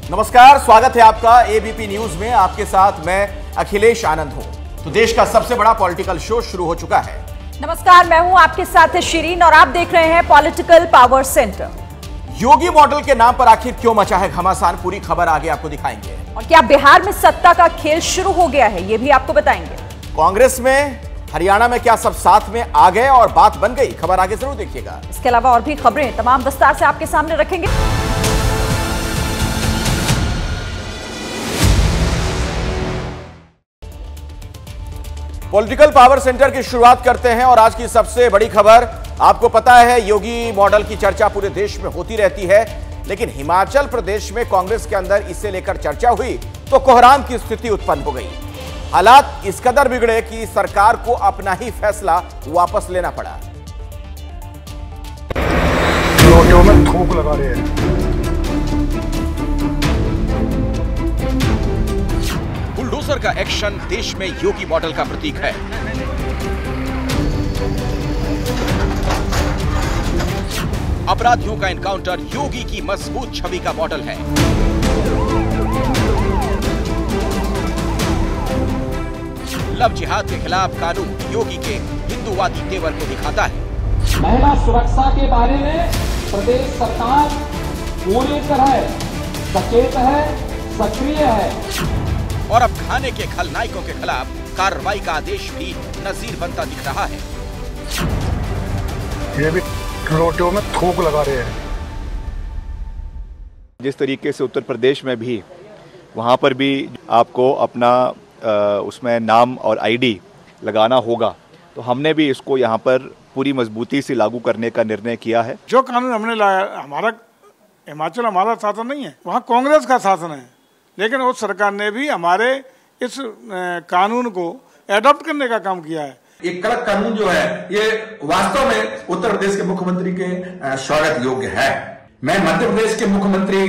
नमस्कार, स्वागत है आपका एबीपी न्यूज में। आपके साथ मैं अखिलेश आनंद हूं। तो देश का सबसे बड़ा पॉलिटिकल शो शुरू हो चुका है। नमस्कार, मैं हूं आपके साथ शिरीन और आप देख रहे हैं पॉलिटिकल पावर सेंटर। योगी मॉडल के नाम पर आखिर क्यों मचा है घमासान, पूरी खबर आगे आपको दिखाएंगे। और क्या बिहार में सत्ता का खेल शुरू हो गया है, ये भी आपको बताएंगे। कांग्रेस में, हरियाणा में क्या सब साथ में आ गए और बात बन गई, खबर आगे जरूर देखिएगा। इसके अलावा और भी खबरें तमाम विस्तार से आपके सामने रखेंगे। पॉलिटिकल पावर सेंटर की शुरुआत करते हैं और आज की सबसे बड़ी खबर, आपको पता है योगी मॉडल की चर्चा पूरे देश में होती रहती है, लेकिन हिमाचल प्रदेश में कांग्रेस के अंदर इसे लेकर चर्चा हुई तो कोहराम की स्थिति उत्पन्न हो गई। हालात इस कदर बिगड़े कि सरकार को अपना ही फैसला वापस लेना पड़ा। रोटियों में थूक लगा रहे हैं। बुलडोजर का एक्शन देश में योगी मॉडल का प्रतीक है। अपराधियों का एनकाउंटर योगी की मजबूत छवि का मॉडल है। लव जिहाद के खिलाफ कानून योगी के हिंदूवादी तेवर को दिखाता है। महिला सुरक्षा के बारे में प्रदेश सरकार पूरी तरह सचेत है, सक्रिय है। और अब खाने के खलनायकों के खिलाफ कार्रवाई का आदेश भी नजीर बनता दिख रहा है। ये भी रोटियों में थूक लगा रहे हैं। जिस तरीके से उत्तर प्रदेश में भी, वहाँ पर भी आपको अपना उसमें नाम और आईडी लगाना होगा, तो हमने भी इसको यहाँ पर पूरी मजबूती से लागू करने का निर्णय किया है। जो कानून हमने लाया, हमारा हिमाचल हमारा शासन नहीं है, वहाँ कांग्रेस का शासन है, लेकिन उस सरकार ने भी हमारे इस कानून को एडॉप्ट करने का काम किया है। ये कड़क कानून जो है, ये वास्तव में उत्तर प्रदेश के मुख्यमंत्री के स्वागत योग्य है। मैं मध्य प्रदेश के मुख्यमंत्री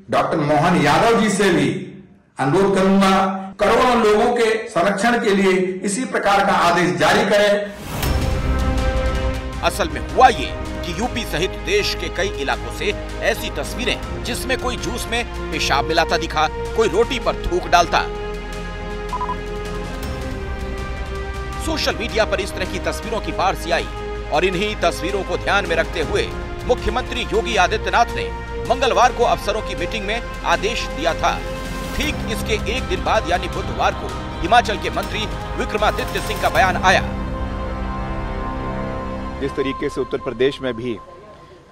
डॉक्टर मोहन यादव जी से भी अनुरोध करूंगा, करोड़ों लोगों के संरक्षण के लिए इसी प्रकार का आदेश जारी करें। असल में हुआ ये कि यूपी सहित देश के कई इलाकों से ऐसी तस्वीरें जिसमें कोई जूस में पेशाब मिलाता दिखा, कोई रोटी पर थूक डालता। सोशल मीडिया पर इस तरह की तस्वीरों की बारिश आई और इन्हीं तस्वीरों को ध्यान में रखते हुए मुख्यमंत्री योगी आदित्यनाथ ने मंगलवार को अफसरों की मीटिंग में आदेश दिया था। ठीक इसके एक दिन बाद यानी बुधवार को हिमाचल के मंत्री विक्रमादित्य सिंह का बयान आया। जिस तरीके से उत्तर प्रदेश में भी,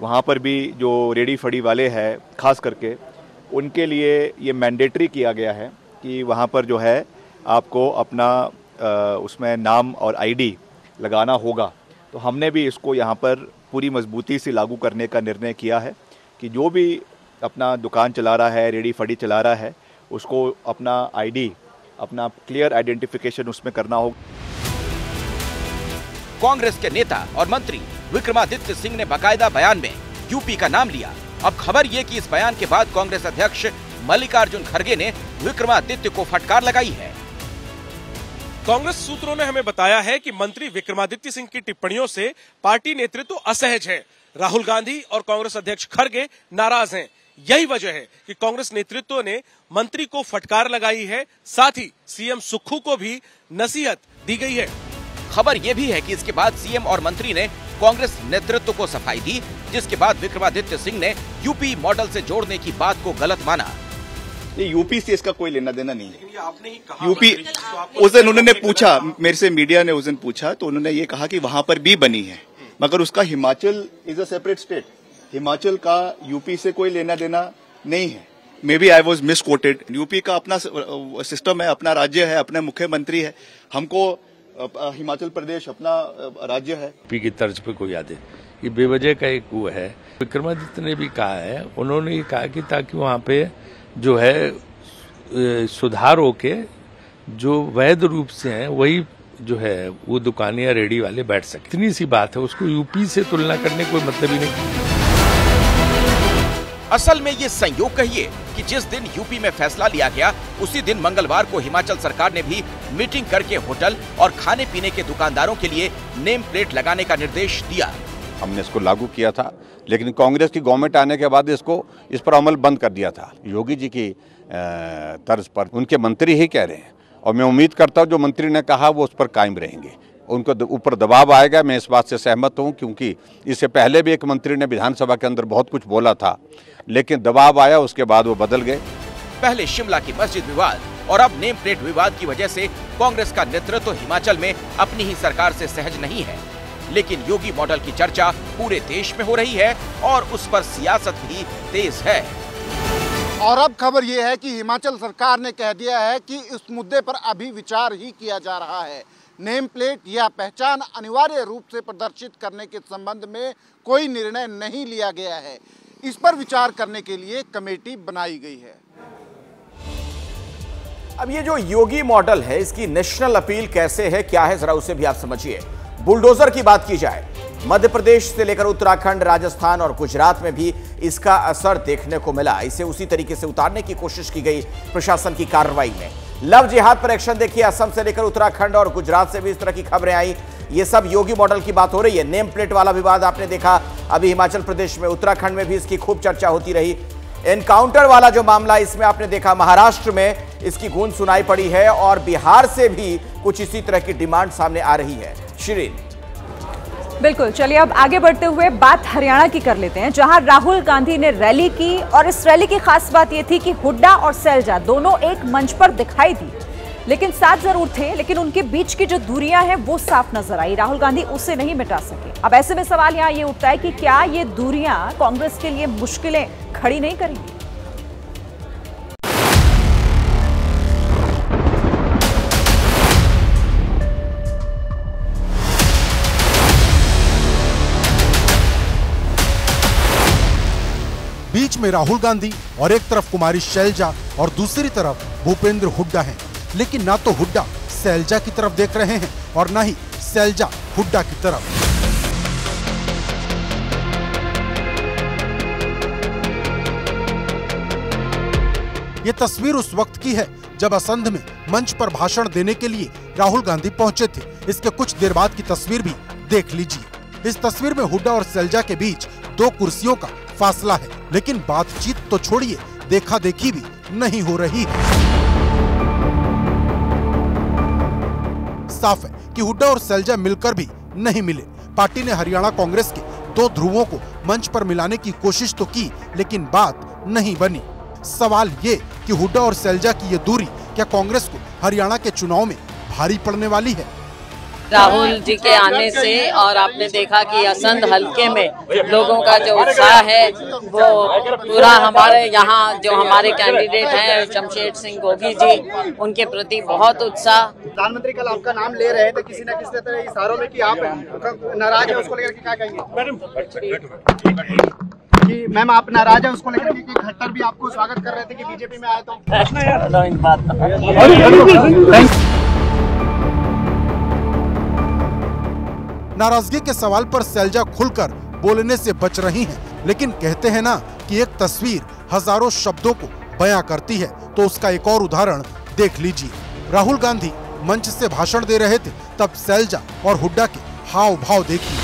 वहाँ पर भी जो रेडी फड़ी वाले हैं खास करके, उनके लिए ये मैंडेटरी किया गया है कि वहाँ पर जो है आपको अपना उसमें नाम और आईडी लगाना होगा। तो हमने भी इसको यहाँ पर पूरी मजबूती से लागू करने का निर्णय किया है कि जो भी अपना दुकान चला रहा है, रेडी फड़ी चला रहा है, उसको अपना आईडी, अपना क्लियर आइडेंटिफिकेशन उसमें करना होगा। कांग्रेस के नेता और मंत्री विक्रमादित्य सिंह ने बाकायदा बयान में यूपी का नाम लिया। अब खबर ये कि इस बयान के बाद कांग्रेस अध्यक्ष मल्लिकार्जुन खड़गे ने विक्रमादित्य को फटकार लगाई है। कांग्रेस सूत्रों ने हमें बताया है कि मंत्री विक्रमादित्य सिंह की टिप्पणियों से पार्टी नेतृत्व असहज है। राहुल गांधी और कांग्रेस अध्यक्ष खड़गे नाराज हैं। यही वजह है कि कांग्रेस नेतृत्व ने मंत्री को फटकार लगाई है। साथ ही सीएम सुक्खू को भी नसीहत दी गई है। खबर यह भी है कि इसके बाद सीएम और मंत्री ने कांग्रेस नेतृत्व को सफाई दी, जिसके बाद विक्रमादित्य सिंह ने यूपी मॉडल से जोड़ने की बात को गलत माना। ये यूपी से इसका कोई लेना देना नहीं है। आपने ही कहा यूपी, उस दिन उन्होंने पूछा मेरे से, मीडिया ने उस दिन पूछा तो उन्होंने ये कहा कि वहां पर भी बनी है, मगर उसका Himachal is a separate state. Himachal का यूपी से कोई लेना देना नहीं है। Maybe I was misquoted. UP का अपना सिस्टम है, अपना राज्य है, अपने मुख्यमंत्री है। हमको हिमाचल प्रदेश अपना राज्य है। यूपी की तर्ज पे कोई आदेश, ये बेवजह का एक वो है। विक्रमादित्य ने भी कहा है, उन्होंने ये कहा कि ताकि वहाँ पे जो है सुधार होके जो वैध रूप से हैं वही जो है वो दुकानें या रेडी वाले बैठ सकते। इतनी सी बात है, उसको यूपी से तुलना करने कोई मतलब ही नहीं। असल में ये संयोग कहिए कि जिस दिन यूपी में फैसला लिया गया उसी दिन मंगलवार को हिमाचल सरकार ने भी मीटिंग करके होटल और खाने पीने के दुकानदारों के लिए नेम प्लेट लगाने का निर्देश दिया। हमने इसको लागू किया था, लेकिन कांग्रेस की गवर्नमेंट आने के बाद इस पर अमल बंद कर दिया था। योगी जी की तर्ज पर उनके मंत्री ही कह रहे हैं, और मैं उम्मीद करता हूँ जो मंत्री ने कहा वो उस पर कायम रहेंगे। उनको ऊपर दबाव आएगा, मैं इस बात से सहमत हूँ, क्योंकि इससे पहले भी एक मंत्री ने विधानसभा के अंदर बहुत कुछ बोला था, लेकिन दबाव आया, उसके बाद वो बदल गए। पहले शिमला की मस्जिद विवाद और अब नेम प्लेट विवाद की वजह से कांग्रेस का नेतृत्व हिमाचल में अपनी ही सरकार से सहज नहीं है, लेकिन योगी मॉडल की चर्चा पूरे देश में हो रही है और उस पर सियासत भी तेज है। और अब खबर यह है कि हिमाचल सरकार ने कह दिया है कि इस मुद्दे पर अभी विचार ही किया जा रहा है। नेम प्लेट या पहचान अनिवार्य रूप से प्रदर्शित करने के संबंध में कोई निर्णय नहीं लिया गया है। इस पर विचार करने के लिए कमेटी बनाई गई है। अब ये जो योगी मॉडल है, इसकी नेशनल अपील कैसे है, क्या है, जरा उसे भी आप समझिए। बुलडोजर की बात की जाए, मध्य प्रदेश से लेकर उत्तराखंड, राजस्थान और गुजरात में भी इसका असर देखने को मिला। इसे उसी तरीके से उतारने की कोशिश की गई प्रशासन की कार्रवाई में। लव जिहाद पर एक्शन देखिए, असम से लेकर उत्तराखंड और गुजरात से भी इस तरह की खबरें आई। ये सब योगी मॉडल की बात हो रही है। नेम प्लेट वाला विवाद आपने देखा अभी हिमाचल प्रदेश में, उत्तराखंड में भी इसकी खूब चर्चा होती रही। एनकाउंटर वाला जो मामला इसमें आपने देखा, महाराष्ट्र में इसकी गूंज सुनाई पड़ी है और बिहार से भी कुछ इसी तरह की डिमांड सामने आ रही है। शिरीन, बिल्कुल, चलिए अब आगे बढ़ते हुए बात हरियाणा की कर लेते हैं, जहां राहुल गांधी ने रैली की और इस रैली की खास बात यह थी कि हुड्डा और सैलजा दोनों एक मंच पर दिखाई दी, लेकिन साथ जरूर थे, लेकिन उनके बीच की जो दूरियां हैं वो साफ नजर आई। राहुल गांधी उसे नहीं मिटा सके। अब ऐसे में सवाल यहां ये उठता है कि क्या ये दूरियां कांग्रेस के लिए मुश्किलें खड़ी नहीं करेंगी? बीच में राहुल गांधी और एक तरफ कुमारी शैलजा और दूसरी तरफ भूपेंद्र हुड्डा हैं, लेकिन ना तो हुड्डा शैलजा की तरफ देख रहे हैं और ना ही शैलजा हुड्डा की तरफ। ये तस्वीर उस वक्त की है जब असंध में मंच पर भाषण देने के लिए राहुल गांधी पहुंचे थे। इसके कुछ देर बाद की तस्वीर भी देख लीजिए। इस तस्वीर में हुड्डा और शैलजा के बीच 2 कुर्सियों का फासला है, लेकिन बातचीत तो छोड़िए, देखा देखी भी नहीं हो रही है। साफ है कि हुड्डा और शैलजा मिलकर भी नहीं मिले। पार्टी ने हरियाणा कांग्रेस के 2 ध्रुवों को मंच पर मिलाने की कोशिश तो की, लेकिन बात नहीं बनी। सवाल ये कि हुड्डा और शैलजा की ये दूरी क्या कांग्रेस को हरियाणा के चुनाव में भारी पड़ने वाली है? राहुल जी के आने से और आपने देखा कि असंध हलके में लोगों का जो उत्साह है वो पूरा हमारे यहाँ जो हमारे कैंडिडेट हैं शमशेर सिंह गोगी जी, उनके प्रति बहुत उत्साह। प्रधानमंत्री कल आपका नाम ले रहे थे, किसी न किसी तरह इशारों में कि आप नाराज हैं, उसको लेकर के क्या कहेंगे? कि मैम आप नाराज हैं उसको लेकर के? खट्टर भी आपको स्वागत कर रहे थे कि बीजेपी में आए तो। नाराजगी के सवाल पर शैलजा खुलकर बोलने से बच रही हैं, लेकिन कहते हैं ना कि एक तस्वीर हजारों शब्दों को बयां करती है, तो उसका एक और उदाहरण देख लीजिए। राहुल गांधी मंच से भाषण दे रहे थे, तब शैलजा और हुड्डा के हाव भाव देखिए।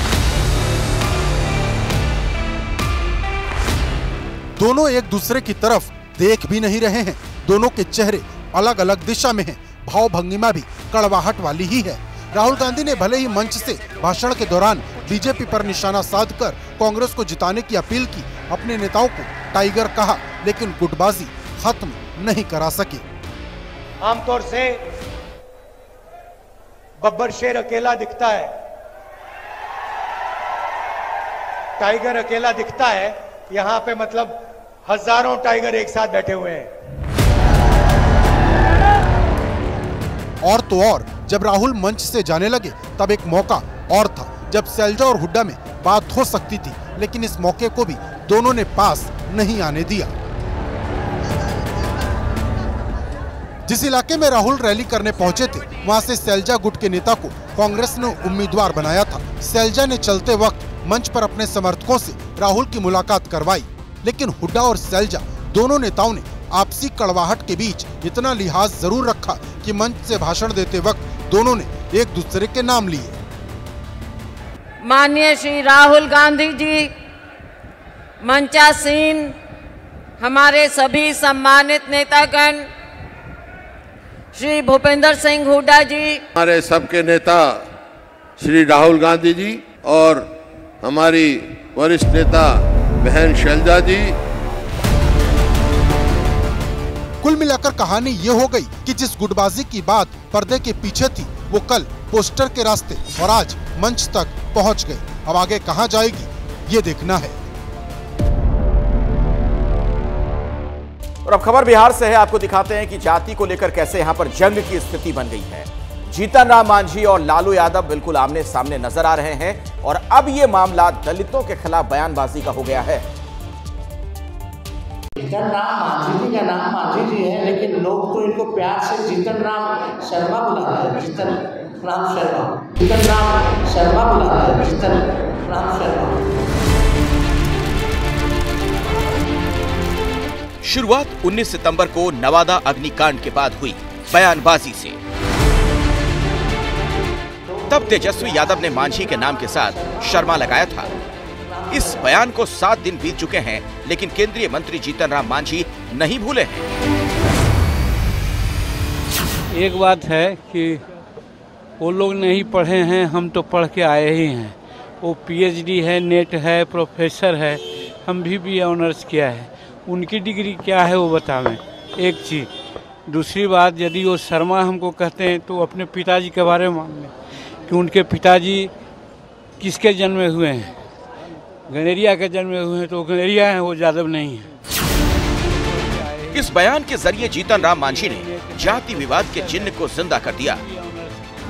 दोनों एक दूसरे की तरफ देख भी नहीं रहे हैं, दोनों के चेहरे अलग अलग दिशा में हैं, भाव भंगिमा भी कड़वाहट वाली ही है। राहुल गांधी ने भले ही मंच से भाषण के दौरान बीजेपी पर निशाना साधकर कांग्रेस को जिताने की अपील की, अपने नेताओं को टाइगर कहा, लेकिन गुटबाजी खत्म नहीं करा सके। आमतौर से बब्बर शेर अकेला दिखता है, टाइगर अकेला दिखता है, यहाँ पे मतलब हजारों टाइगर एक साथ बैठे हुए हैं। और तो और जब राहुल मंच से जाने लगे तब एक मौका और था जब शैलजा और हुड्डा में बात हो सकती थी, लेकिन इस मौके को भी दोनों ने पास नहीं आने दिया। जिस इलाके में राहुल रैली करने पहुंचे थे, वहां से शैलजा गुट के नेता को कांग्रेस ने उम्मीदवार बनाया था। शैलजा ने चलते वक्त मंच पर अपने समर्थकों से राहुल की मुलाकात करवाई, लेकिन हुड्डा और शैलजा दोनों नेताओं ने आपसी कड़वाहट के बीच इतना लिहाज जरूर रखा कि मंच से भाषण देते वक्त दोनों ने एक दूसरे के नाम लिए। माननीय श्री राहुल गांधी जी, मंचासीन हमारे सभी सम्मानित नेतागण, श्री भूपेंद्र सिंह हुड्डा जी, हमारे सबके नेता श्री राहुल गांधी जी और हमारी वरिष्ठ नेता बहन शैलजा जी। कुल मिलाकर कहानी ये हो गई कि जिस गुटबाजी की बात पर्दे के पीछे थी वो कल पोस्टर के रास्ते और आज मंच तक पहुंच गई। अब आगे कहां जाएगी ये देखना है। और अब खबर बिहार से है, आपको दिखाते हैं कि जाति को लेकर कैसे यहां पर जंग की स्थिति बन गई है। जीतन राम मांझी और लालू यादव बिल्कुल आमने सामने नजर आ रहे हैं और अब ये मामला दलितों के खिलाफ बयानबाजी का हो गया है। जीतन राम मांझी जी का नाम मांझी जी है, लेकिन लोग तो इनको प्यार से जीतन राम शर्मा बुलाते हैं। जीतन राम शर्मा, जीतन राम शर्मा बुलाते हैं। जीतन राम शर्मा। शुरुआत 19 सितंबर को नवादा अग्निकांड के बाद हुई बयानबाजी से। तब तेजस्वी यादव ने मांझी के नाम के साथ शर्मा लगाया था। इस बयान को 7 दिन बीत चुके हैं, लेकिन केंद्रीय मंत्री जीतन राम मांझी नहीं भूले हैं। एक बात है कि वो लोग नहीं पढ़े हैं, हम तो पढ़ के आए ही हैं। वो पीएचडी है, नेट है, प्रोफेसर है, हम भी ऑनर्स किया है। उनकी डिग्री क्या है वो बतावें, एक चीज़। दूसरी बात, यदि वो शर्मा हमको कहते हैं तो अपने पिताजी के बारे में मान लें कि उनके पिताजी किसके जन्म में हुए हैं। गणेरिया के जन्म में हुए हैं तो गणेरिया हैं, वो यादव नहीं है। इस बयान के जरिए जीतन राम मांझी ने जाति विवाद के चिन्ह को जिंदा कर दिया।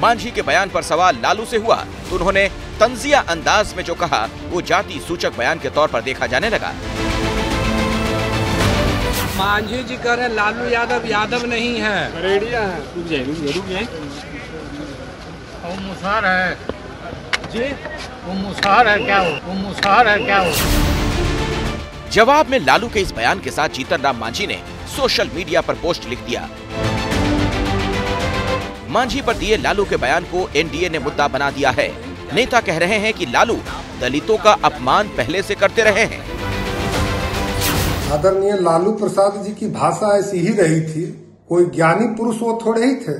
मांझी के बयान पर सवाल लालू से हुआ तो उन्होंने तंजिया अंदाज में जो कहा वो जाति सूचक बयान के तौर पर देखा जाने लगा। मांझी जी कह रहे लालू यादव यादव नहीं है, गणेरिया है। रुक जाए। वो मुसहर है जी, वो मुसहर है क्या? वो मुसहर है क्या? जवाब में लालू के इस बयान के साथ जीतन राम मांझी ने सोशल मीडिया पर पोस्ट लिख दिया। मांझी पर दिए लालू के बयान को एनडीए ने मुद्दा बना दिया है। नेता कह रहे हैं कि लालू दलितों का अपमान पहले से करते रहे हैं। आदरणीय लालू प्रसाद जी की भाषा ऐसी ही रही थी। कोई ज्ञानी पुरुष वो थोड़े ही थे।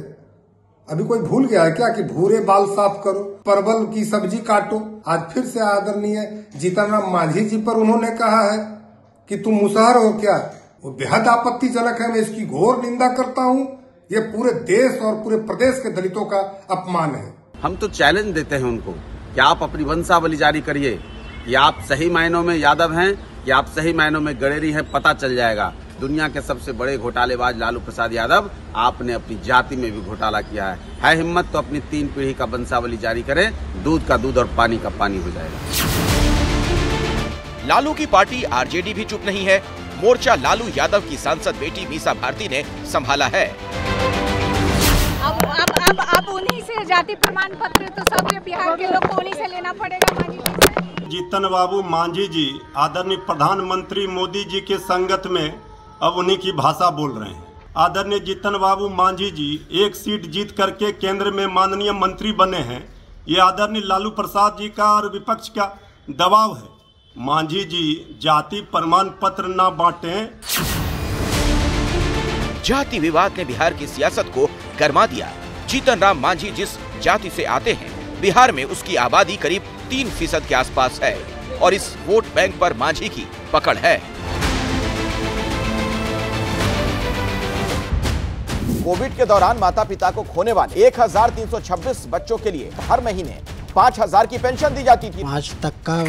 अभी कोई भूल गया है क्या कि भूरे बाल साफ करो, परवल की सब्जी काटो। आज फिर से आदरणीय जीतन राम मांझी जी पर उन्होंने कहा है कि तुम मुसहर हो क्या? वो बेहद आपत्तिजनक है। मैं इसकी घोर निंदा करता हूँ। ये पूरे देश और पूरे प्रदेश के दलितों का अपमान है। हम तो चैलेंज देते हैं उनको कि आप अपनी वंशावली जारी करिए कि आप सही मायनों में यादव हैं कि आप सही मायनों में गणेरी हैं, पता चल जाएगा। दुनिया के सबसे बड़े घोटालेबाज लालू प्रसाद यादव, आपने अपनी जाति में भी घोटाला किया है हिम्मत तो अपनी 3 पीढ़ी का वंशावली जारी करें, दूध का दूध और पानी का पानी हो जाएगा। लालू की पार्टी आरजेडी भी चुप नहीं है। मोर्चा लालू यादव की सांसद बेटी मीसा भारती ने संभाला है। अब उन्हीं से जाति प्रमाण पत्र तो सब बिहार के लोग को उन्हीं से लेना पड़ेगा। मांझी जी, जीतन बाबू मांझी जी आदरणीय प्रधानमंत्री मोदी जी के संगत में अब उन्हीं की भाषा बोल रहे हैं। आदरणीय जीतन बाबू मांझी जी 1 सीट जीत करके केंद्र में माननीय मंत्री बने हैं। ये आदरणीय लालू प्रसाद जी का और विपक्ष का दबाव है। मांझी जी जाति प्रमाण पत्र ना बांटें। जाति विवाद ने बिहार की सियासत को गरमा दिया। जीतन राम मांझी जिस जाति से आते हैं, बिहार में उसकी आबादी करीब 3% के आसपास है और इस वोट बैंक पर मांझी की पकड़ है। कोविड के दौरान माता पिता को खोने वाले 1326 बच्चों के लिए हर महीने 5000 की पेंशन दी जाती थी। 5 तक का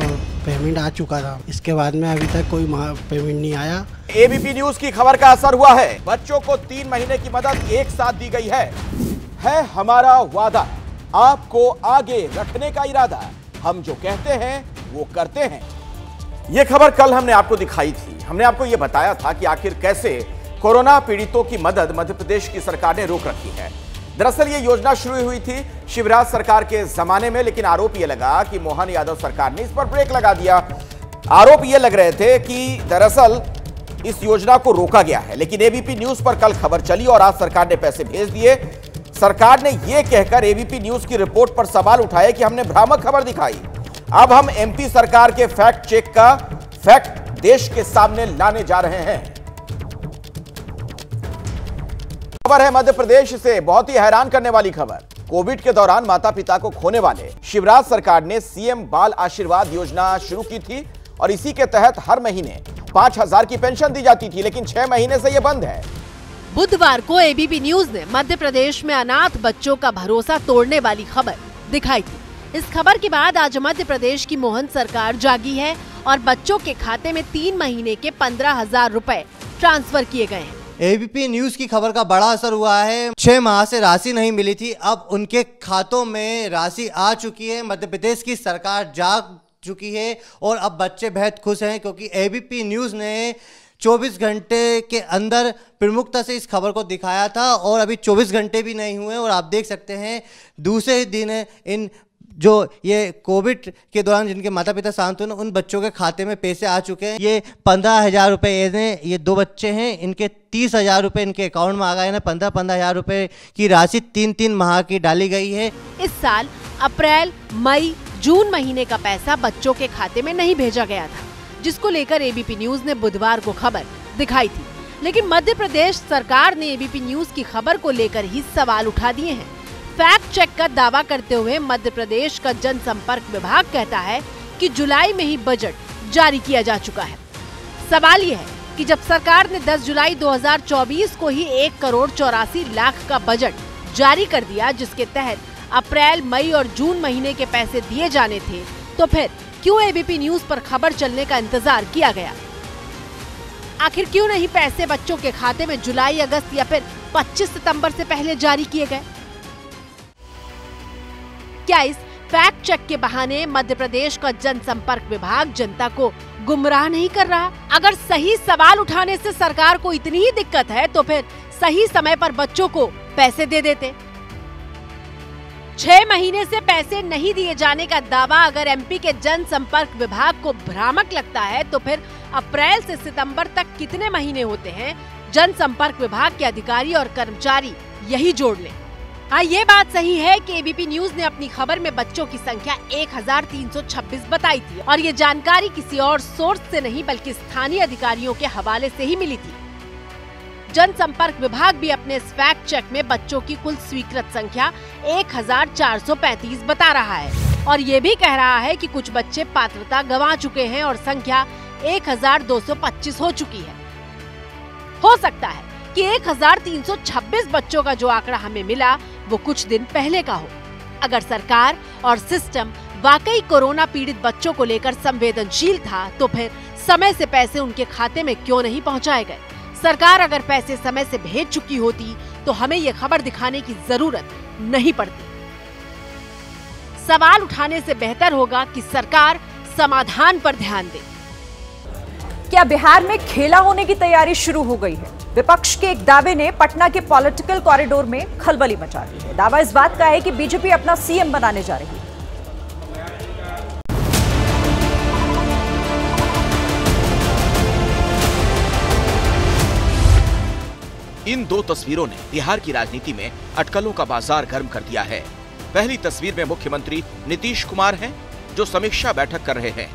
पेमेंट आ चुका था। इसके बाद में अभी तक कोई पेमेंट नहीं आया। एबीपी न्यूज की खबर का असर हुआ है। बच्चों को 3 महीने की मदद एक साथ दी गई है हमारा वादा, आपको आगे रखने का इरादा। हम जो कहते हैं वो करते हैं। ये खबर कल हमने आपको दिखाई थी। हमने आपको ये बताया था कि आखिर कैसे कोरोना पीड़ितों की मदद मध्य प्रदेश की सरकार ने रोक रखी है। दरअसल ये योजना शुरू हुई थी शिवराज सरकार के जमाने में, लेकिन आरोप ये लगा कि मोहन यादव सरकार ने इस पर ब्रेक लगा दिया। आरोप ये लग रहे थे कि दरअसल इस योजना को रोका गया है, लेकिन एबीपी न्यूज पर कल खबर चली और आज सरकार ने पैसे भेज दिए। सरकार ने यह कहकर एबीपी न्यूज की रिपोर्ट पर सवाल उठाए कि हमने भ्रामक खबर दिखाई अब हम एमपी सरकार के फैक्ट चेक का फैक्ट देश के सामने लाने जा रहे हैं। खबर है मध्य प्रदेश से, बहुत ही हैरान करने वाली खबर। कोविड के दौरान माता पिता को खोने वाले शिवराज सरकार ने सीएम बाल आशीर्वाद योजना शुरू की थी और इसी के तहत हर महीने 5,000 की पेंशन दी जाती थी, लेकिन 6 महीने से यह बंद है। बुधवार को एबीपी न्यूज ने मध्य प्रदेश में अनाथ बच्चों का भरोसा तोड़ने वाली खबर दिखाई थी। इस खबर के बाद आज मध्य प्रदेश की मोहन सरकार जागी है और बच्चों के खाते में 3 महीने के 15,000 रुपए ट्रांसफर किए गए हैं। एबीपी न्यूज की खबर का बड़ा असर हुआ है। 6 माह से राशि नहीं मिली थी, अब उनके खातों में राशि आ चुकी है। मध्य प्रदेश की सरकार जाग चुकी है और अब बच्चे बेहद खुश हैं, क्योंकि एबीपी न्यूज ने 24 घंटे के अंदर प्रमुखता से इस खबर को दिखाया था और अभी 24 घंटे भी नहीं हुए और आप देख सकते हैं दूसरे ही दिन इन जो ये कोविड के दौरान जिनके माता पिता शांत हुए उन बच्चों के खाते में पैसे आ चुके हैं। ये 15,000 रुपये ये 2 बच्चे हैं, इनके 30,000 रुपये इनके अकाउंट में आ गए हैं। 15,000 रुपये की राशि 3-3 माह की डाली गई है। इस साल अप्रैल, मई, जून महीने का पैसा बच्चों के खाते में नहीं भेजा गया था, जिसको लेकर एबीपी न्यूज ने बुधवार को खबर दिखाई थी। लेकिन मध्य प्रदेश सरकार ने एबीपी न्यूज की खबर को लेकर ही सवाल उठा दिए हैं। फैक्ट चेक का दावा करते हुए मध्य प्रदेश का जनसंपर्क विभाग कहता है कि जुलाई में ही बजट जारी किया जा चुका है। सवाल ये है कि जब सरकार ने 10 जुलाई 2024 को ही 1,84,00,000 का बजट जारी कर दिया, जिसके तहत अप्रैल, मई और जून महीने के पैसे दिए जाने थे, तो फिर क्यों एबीपी न्यूज पर खबर चलने का इंतजार किया गया? आखिर क्यों नहीं पैसे बच्चों के खाते में जुलाई, अगस्त या फिर 25 सितंबर से पहले जारी किए गए? क्या इस फैक्ट चेक के बहाने मध्य प्रदेश का जनसंपर्क विभाग जनता को गुमराह नहीं कर रहा? अगर सही सवाल उठाने से सरकार को इतनी ही दिक्कत है तो फिर सही समय पर बच्चों को पैसे दे देते। 6 महीने से पैसे नहीं दिए जाने का दावा अगर एमपी के जनसंपर्क विभाग को भ्रामक लगता है तो फिर अप्रैल से सितंबर तक कितने महीने होते हैं? जनसंपर्क विभाग के अधिकारी और कर्मचारी यही जोड़ लें। हाँ, ये बात सही है कि एबीपी न्यूज ने अपनी खबर में बच्चों की संख्या 1,326 बताई थी और ये जानकारी किसी और सोर्स से नहीं बल्कि स्थानीय अधिकारियों के हवाले से ही मिली थी। जनसंपर्क विभाग भी अपने इस फैक्ट चेक में बच्चों की कुल स्वीकृत संख्या 1,435 बता रहा है और ये भी कह रहा है कि कुछ बच्चे पात्रता गंवा चुके हैं और संख्या 1,225 हो चुकी है। हो सकता है कि 1,326 बच्चों का जो आंकड़ा हमें मिला वो कुछ दिन पहले का हो। अगर सरकार और सिस्टम वाकई कोरोना पीड़ित बच्चों को लेकर संवेदनशील था तो फिर समय से पैसे उनके खाते में क्यों नहीं पहुंचाए गए? सरकार अगर पैसे समय से भेज चुकी होती तो हमें ये खबर दिखाने की जरूरत नहीं पड़ती। सवाल उठाने से बेहतर होगा कि सरकार समाधान पर ध्यान दे। क्या बिहार में खेला होने की तैयारी शुरू हो गई है? विपक्ष के एक दावे ने पटना के पॉलिटिकल कॉरिडोर में खलबली मचा दी है। दावा इस बात का है कि बीजेपी अपना सीएम बनाने जा रही है। इन 2 तस्वीरों ने बिहार की राजनीति में अटकलों का बाजार गर्म कर दिया है। पहली तस्वीर में मुख्यमंत्री नीतीश कुमार हैं, जो समीक्षा बैठक कर रहे हैं,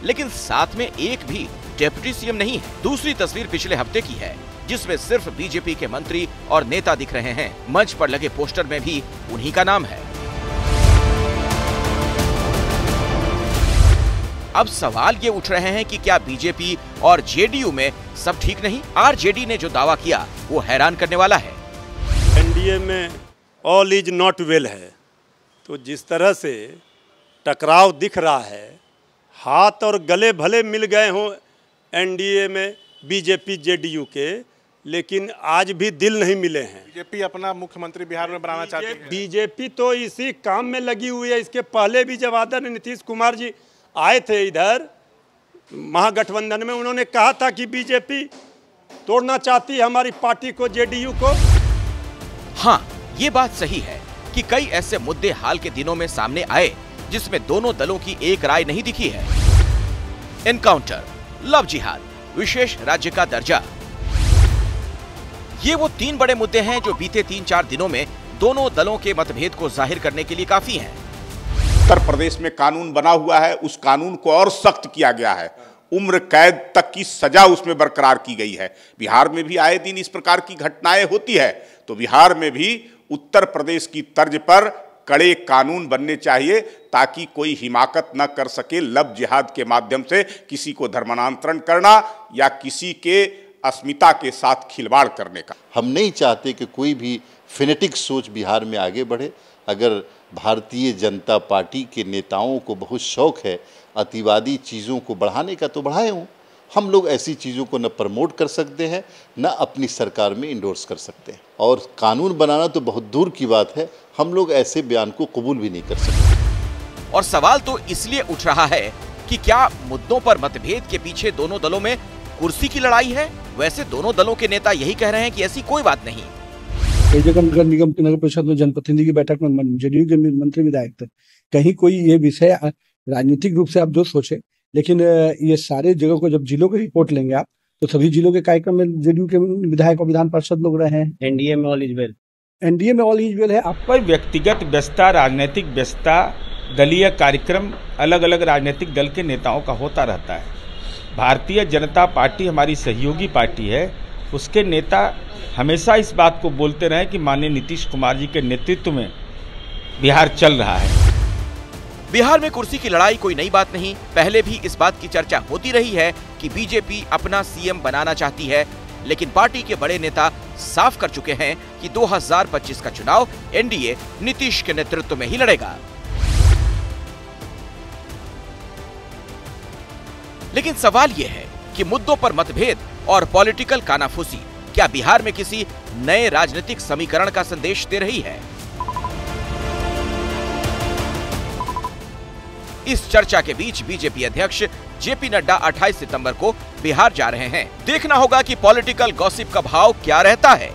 लेकिन साथ में एक भी डेप्यूटी सीएम नहीं है। दूसरी तस्वीर पिछले हफ्ते की है, जिसमें सिर्फ बीजेपी के मंत्री और नेता दिख रहे हैं। मंच पर लगे पोस्टर में भी उन्हीं का नाम है। अब सवाल ये उठ रहे हैं कि क्या बीजेपी और जेडीयू में सब ठीक नहीं? आरजेडी ने जो दावा किया वो हैरान करने वाला है। एनडीए में ऑल इज नॉट वेल है, तो जिस तरह से टकराव दिख रहा है, हाथ और गले भले मिल गए हों एनडीए में बीजेपी जेडीयू के, लेकिन आज भी दिल नहीं मिले हैं। बीजेपी अपना मुख्यमंत्री बिहार में बनाना चाहती है। बीजेपी तो इसी काम में लगी हुई है। इसके पहले भी जब आदरणीय नीतीश कुमार जी आए थे इधर महागठबंधन में, उन्होंने कहा था कि बीजेपी तोड़ना चाहती है हमारी पार्टी को, जेडीयू को। हाँ, ये बात सही है कि कई ऐसे मुद्दे हाल के दिनों में सामने आए जिसमें दोनों दलों की एक राय नहीं दिखी है। एनकाउंटर, लव जिहाद, विशेष राज्य का दर्जा, ये वो 3 बड़े मुद्दे हैं जो बीते 3-4 दिनों में दोनों दलों के मतभेद को जाहिर करने के लिए काफी हैं। उत्तर प्रदेश में कानून बना हुआ है, उस कानून को और सख्त किया गया है। उम्र कैद तक की सजा उसमें बरकरार की गई है। बिहार में भी आए दिन इस प्रकार की घटनाएं होती है, तो बिहार में भी उत्तर प्रदेश की तर्ज पर कड़े कानून बनने चाहिए ताकि कोई हिमाकत न कर सके लव जिहाद के माध्यम से किसी को धर्मांतरण करना या किसी के अस्मिता के साथ खिलवाड़ करने का। हम नहीं चाहते कि कोई भी फेनेटिक सोच बिहार में आगे बढ़े। अगर भारतीय जनता पार्टी के नेताओं को बहुत शौक है अतिवादी चीज़ों को बढ़ाने का, तो बढ़ाए हों। हम लोग ऐसी चीज़ों को न प्रमोट कर सकते हैं, न अपनी सरकार में इंडोर्स कर सकते हैं। और कानून बनाना तो बहुत दूर की बात है, हम लोग ऐसे बयान को कबूल भी नहीं कर सकते। और सवाल तो इसलिए उठ रहा है कि क्या मुद्दों पर मतभेद के पीछे दोनों दलों में कुर्सी की लड़ाई है? वैसे दोनों दलों के नेता यही कह रहे हैं कि ऐसी कोई बात नहीं। कई जगह नगर निगम नगर परिषद में जनप्रतिनिधि की बैठक में जेडीयू के मंत्री विधायक थे। कहीं कोई ये विषय राजनीतिक रूप से आप जो सोचे, लेकिन ये सारे जगह को जब जिलों की रिपोर्ट लेंगे आप, तो सभी जिलों के कार्यक्रम में जेडीयू के विधायक और विधान पार्षद लोग रहे हैं। एनडीए में ऑल इज वेल, एनडीए में ऑल इज वेल है। आपका व्यक्तिगत व्यस्तता, राजनीतिक व्यस्तता, दलीय कार्यक्रम अलग अलग राजनीतिक दल के नेताओं का होता रहता है। भारतीय जनता पार्टी हमारी सहयोगी पार्टी है, उसके नेता हमेशा इस बात को बोलते रहे कि माननीय नीतीश कुमार जी के नेतृत्व में बिहार चल रहा है। बिहार में कुर्सी की लड़ाई कोई नई बात नहीं, पहले भी इस बात की चर्चा होती रही है कि बीजेपी अपना सीएम बनाना चाहती है, लेकिन पार्टी के बड़े नेता साफ कर चुके हैं कि 2025 का चुनाव एनडीए नीतीश के नेतृत्व में ही लड़ेगा। लेकिन सवाल यह है कि मुद्दों पर मतभेद और पॉलिटिकल कानाफूसी क्या बिहार में किसी नए राजनीतिक समीकरण का संदेश दे रही है? इस चर्चा के बीच बीजेपी अध्यक्ष जेपी नड्डा 28 सितंबर को बिहार जा रहे हैं। देखना होगा कि पॉलिटिकल गॉसिप का भाव क्या रहता है।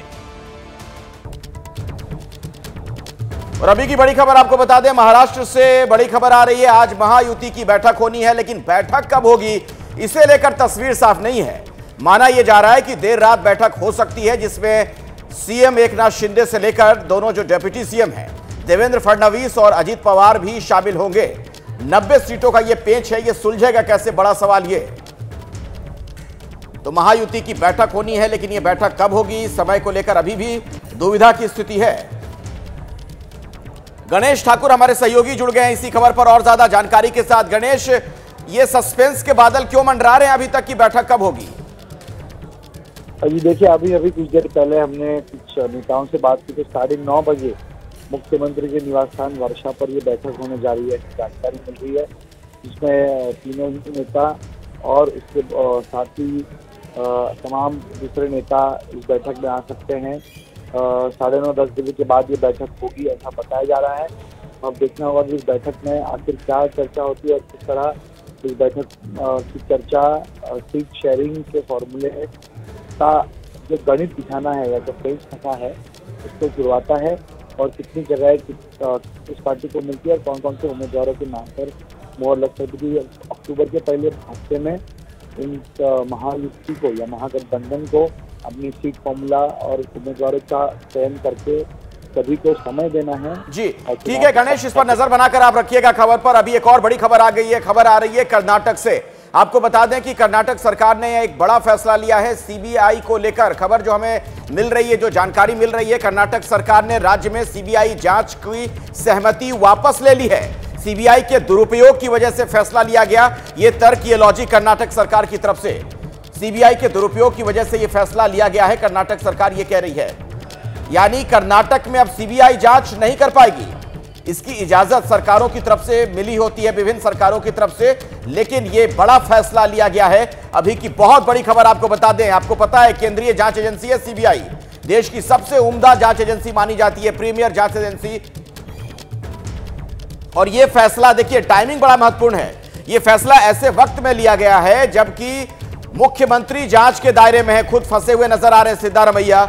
और अभी की बड़ी खबर आपको बता दें, महाराष्ट्र से बड़ी खबर आ रही है। आज महायुति की बैठक होनी है, लेकिन बैठक कब होगी इसे लेकर तस्वीर साफ नहीं है। माना यह जा रहा है कि देर रात बैठक हो सकती है, जिसमें सीएम एकनाथ शिंदे से लेकर दोनों जो डिप्टी सीएम हैं देवेंद्र फडणवीस और अजित पवार भी शामिल होंगे। 90 सीटों का यह पेंच है, यह सुलझेगा कैसे, बड़ा सवाल ये। तो महायुति की बैठक होनी है, लेकिन यह बैठक कब होगी, समय को लेकर अभी भी दुविधा की स्थिति है। गणेश ठाकुर हमारे सहयोगी जुड़ गए हैं इसी खबर पर और ज्यादा जानकारी के साथ। गणेश, ये सस्पेंस के बादल क्यों मंडरा रहे हैं अभी तक की बैठक कब होगी? अभी देखिए, अभी कुछ देर पहले हमने कुछ नेताओं से बात की तो 9:30 बजे मुख्यमंत्री के निवास स्थान वर्षा पर ये बैठक होने जा रही है, जानकारी मिल रही है, जिसमें तीनों नेता और इसके साथ ही तमाम दूसरे नेता इस बैठक में आ सकते हैं। 9:30-10 बजे के बाद ये बैठक होगी ऐसा बताया जा रहा है। अब देखना होगा कि इस बैठक में आखिर क्या चर्चा होती है और किस तरह इस बैठक की चर्चा सीट शेयरिंग के फॉर्मूले का जो गणित दिखाना है या जो पेज फंसा है उसको गिरवाता है और कितनी जगह किस पार्टी को मिलती है और कौन कौन से उम्मीदवारों के नाम पर मोहर लग सकती है। अक्टूबर के पहले हफ्ते में इन महायुति को या महागठबंधन को अपनी सीट फॉर्मूला और उम्मीदवारों का चयन करके सभी को समय देना है। जी ठीक है गणेश, इस पर नजर बनाकर आप रखिएगा खबर पर। अभी एक और बड़ी खबर आ गई है, खबर आ रही है कर्नाटक से। आपको बता दें कि कर्नाटक सरकार ने एक बड़ा फैसला लिया है सीबीआई को लेकर। खबर जो हमें मिल रही है, जो जानकारी मिल रही है, कर्नाटक सरकार ने राज्य में सीबीआई जांच की सहमति वापस ले ली है। सीबीआई के दुरुपयोग की वजह से फैसला लिया गया, ये तर्क, ये लॉजिक कर्नाटक सरकार की तरफ से। सीबीआई के दुरुपयोग की वजह से यह फैसला लिया गया है, कर्नाटक सरकार ये कह रही है। यानी कर्नाटक में अब सीबीआई जांच नहीं कर पाएगी। इसकी इजाजत सरकारों की तरफ से मिली होती है, विभिन्न सरकारों की तरफ से, लेकिन यह बड़ा फैसला लिया गया है। अभी की बहुत बड़ी खबर आपको बता दें, आपको पता है केंद्रीय जांच एजेंसी है सीबीआई, देश की सबसे उम्दा जांच एजेंसी मानी जाती है, प्रीमियर जांच एजेंसी। और यह फैसला देखिए, टाइमिंग बड़ा महत्वपूर्ण है। यह फैसला ऐसे वक्त में लिया गया है जबकि मुख्यमंत्री जांच के दायरे में है, खुद फंसे हुए नजर आ रहे हैं सिद्धारमैया।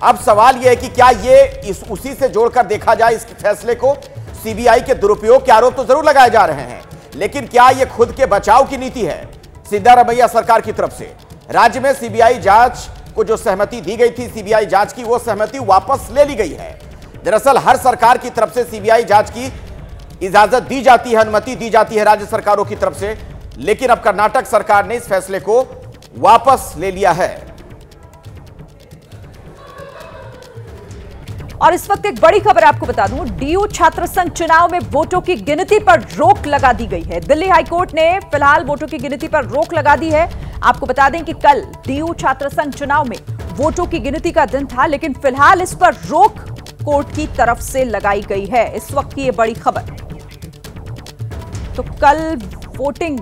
अब सवाल यह है कि क्या ये उसी से जोड़कर देखा जाए इस फैसले को। सीबीआई के दुरुपयोग के आरोप तो जरूर लगाए जा रहे हैं, लेकिन क्या यह खुद के बचाव की नीति है सिद्धारमैया सरकार की तरफ से? राज्य में सीबीआई जांच को जो सहमति दी गई थी सीबीआई जांच की, वो सहमति वापस ले ली गई है। दरअसल हर सरकार की तरफ से सीबीआई जांच की इजाजत दी जाती है, अनुमति दी जाती है राज्य सरकारों की तरफ से, लेकिन अब कर्नाटक सरकार ने इस फैसले को वापस ले लिया है। और इस वक्त एक बड़ी खबर आपको बता दूं, डीयू छात्र संघ चुनाव में वोटों की गिनती पर रोक लगा दी गई है। दिल्ली हाईकोर्ट ने फिलहाल वोटों की गिनती पर रोक लगा दी है। आपको बता दें कि कल डीयू छात्र संघ चुनाव में वोटों की गिनती का दिन था, लेकिन फिलहाल इस पर रोक कोर्ट की तरफ से लगाई गई है। इस वक्त की ये बड़ी खबर। तो कल वोटिंग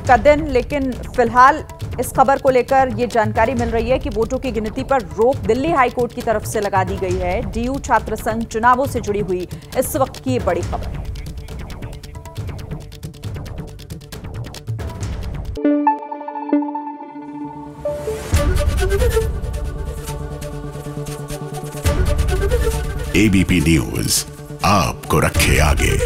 का दिन, लेकिन फिलहाल इस खबर को लेकर यह जानकारी मिल रही है कि वोटों की गिनती पर रोक दिल्ली हाईकोर्ट की तरफ से लगा दी गई है। डीयू छात्र संघ चुनावों से जुड़ी हुई इस वक्त की ये बड़ी खबर है। एबीपी न्यूज आपको रखे आगे।